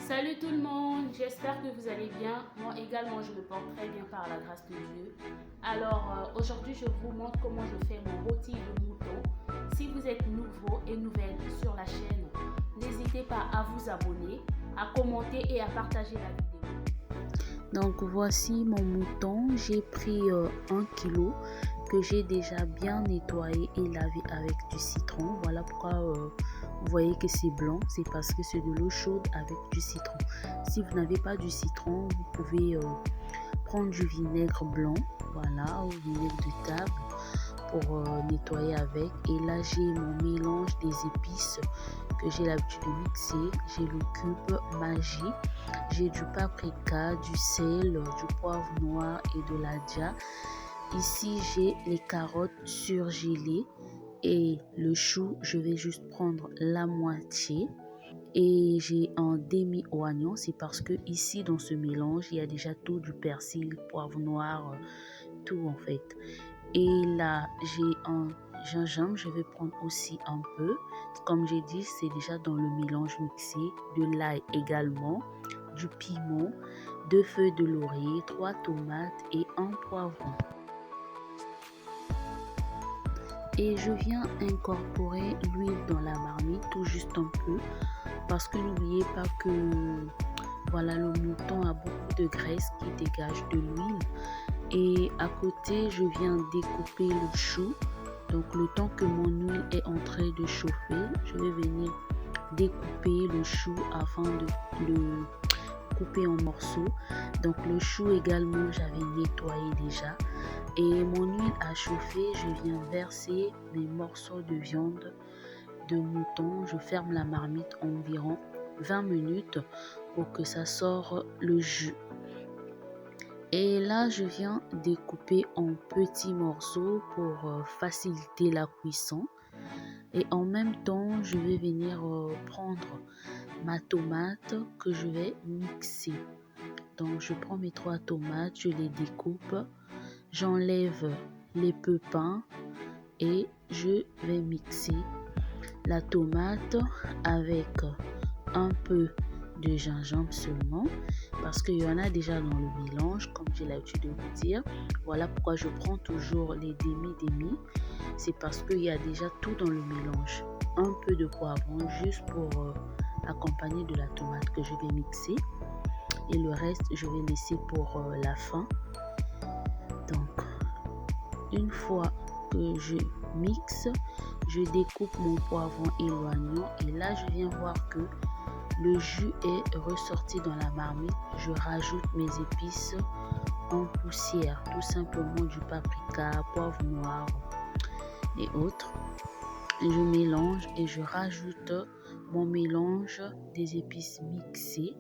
Salut tout le monde, j'espère que vous allez bien. Moi également, je me porte très bien par la grâce de Dieu. Alors aujourd'hui, je vous montre comment je fais mon rôti de mouton. Si vous êtes nouveau et nouvelle sur la chaîne, n'hésitez pas à vous abonner, à commenter et à partager la vidéo. Donc voici mon mouton. J'ai pris 1 kg que j'ai déjà bien nettoyé et lavé avec du citron. Voilà pourquoi vous voyez que c'est blanc, c'est parce que c'est de l'eau chaude avec du citron. Si vous n'avez pas du citron, vous pouvez prendre du vinaigre blanc, voilà, ou vinaigre de table pour nettoyer avec. Et là j'ai mon mélange des épices que j'ai l'habitude de mixer. J'ai le cube Maggi, j'ai du paprika, du sel, du poivre noir et de l'adja. Ici j'ai les carottes surgelées et le chou, je vais juste prendre la moitié. Et j'ai un demi-oignon, c'est parce que ici dans ce mélange il y a déjà tout, du persil, poivre noir, tout en fait. Et là j'ai un gingembre, je vais prendre aussi un peu. Comme j'ai dit, c'est déjà dans le mélange mixé. De l'ail également, du piment, 2 feuilles de laurier, 3 tomates et un poivron. Et je viens incorporer l'huile dans la marmite, tout juste un peu, parce que n'oubliez pas que voilà, le mouton a beaucoup de graisse qui dégage de l'huile. Et à côté, je viens découper le chou. Donc le temps que mon huile est en train de chauffer, je vais venir découper le chou afin de le couper en morceaux. Donc le chou également, j'avais nettoyé déjà. Et mon huile a chauffé, je viens verser mes morceaux de viande de mouton. Je ferme la marmite environ 20 minutes pour que ça sorte le jus. Et là, je viens découper en petits morceaux pour faciliter la cuisson. Et en même temps, je vais venir prendre ma tomate que je vais mixer. Donc, je prends mes 3 tomates, je les découpe, j'enlève les pépins et je vais mixer la tomate avec un peu de gingembre seulement, parce qu'il y en a déjà dans le mélange, comme j'ai l'habitude de vous dire. Voilà pourquoi je prends toujours les demi-demi. C'est parce qu'il y a déjà tout dans le mélange. Un peu de poivron juste pour accompagner de la tomate que je vais mixer. Et le reste, je vais laisser pour la fin. Donc, une fois que je mixe, je découpe mon poivron et l'oignon. Et là, je viens voir que le jus est ressorti dans la marmite. Je rajoute mes épices en poussière, tout simplement du paprika, poivre noir et autres. Je mélange et je rajoute mon mélange des épices mixées,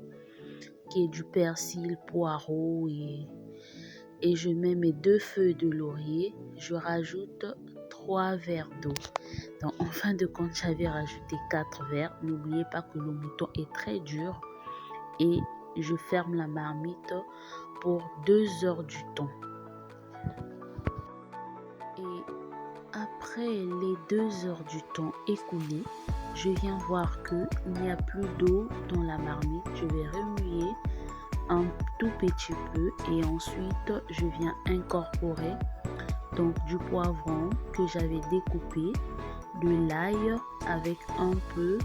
qui est du persil, poireau et je mets mes 2 feuilles de laurier. Je rajoute 3 verres d'eau. Donc en fin de compte, j'avais rajouté 4 verres. N'oubliez pas que le mouton est très dur. Et je ferme la marmite pour 2 heures du temps. Et après les 2 heures du temps écoulées, je viens voir qu'il n'y a plus d'eau dans la marmite. Je vais remuer un tout petit peu et ensuite je viens incorporer donc du poivron que j'avais découpé, de l'ail avec un peu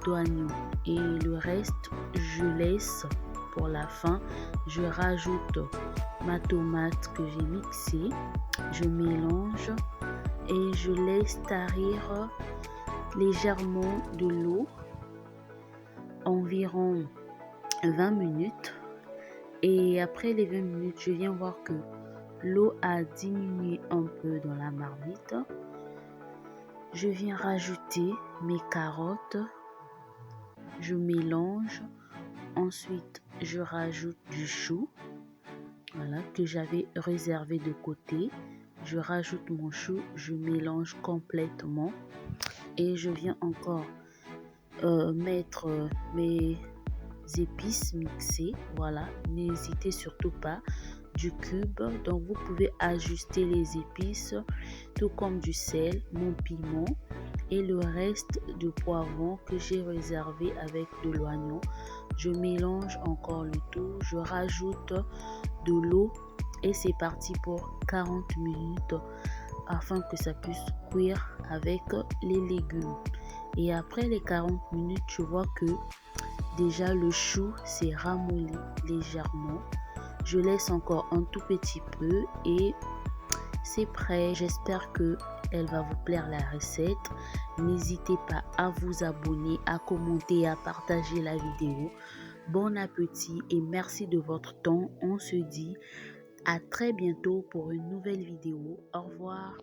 d'oignon et le reste je laisse pour la fin. Je rajoute ma tomate que j'ai mixée, je mélange et je laisse tarir légèrement de l'eau environ 20 minutes. Et après les 20 minutes, je viens voir que l'eau a diminué un peu dans la marmite. Je viens rajouter mes carottes. Je mélange. Ensuite, je rajoute du chou, voilà, que j'avais réservé de côté. Je rajoute mon chou. Je mélange complètement. Et je viens encore mettre mes épices mixées. Voilà, n'hésitez surtout pas, du cube. Donc vous pouvez ajuster les épices, tout comme du sel, mon piment et le reste de poivron que j'ai réservé avec de l'oignon. Je mélange encore le tout, je rajoute de l'eau et c'est parti pour 40 minutes afin que ça puisse cuire avec les légumes. Et après les 40 minutes, je vois que déjà le chou s'est ramolli légèrement. Je laisse encore un tout petit peu et c'est prêt. J'espère que elle va vous plaire la recette. N'hésitez pas à vous abonner, à commenter et à partager la vidéo. Bon appétit et merci de votre temps. On se dit à très bientôt pour une nouvelle vidéo. Au revoir.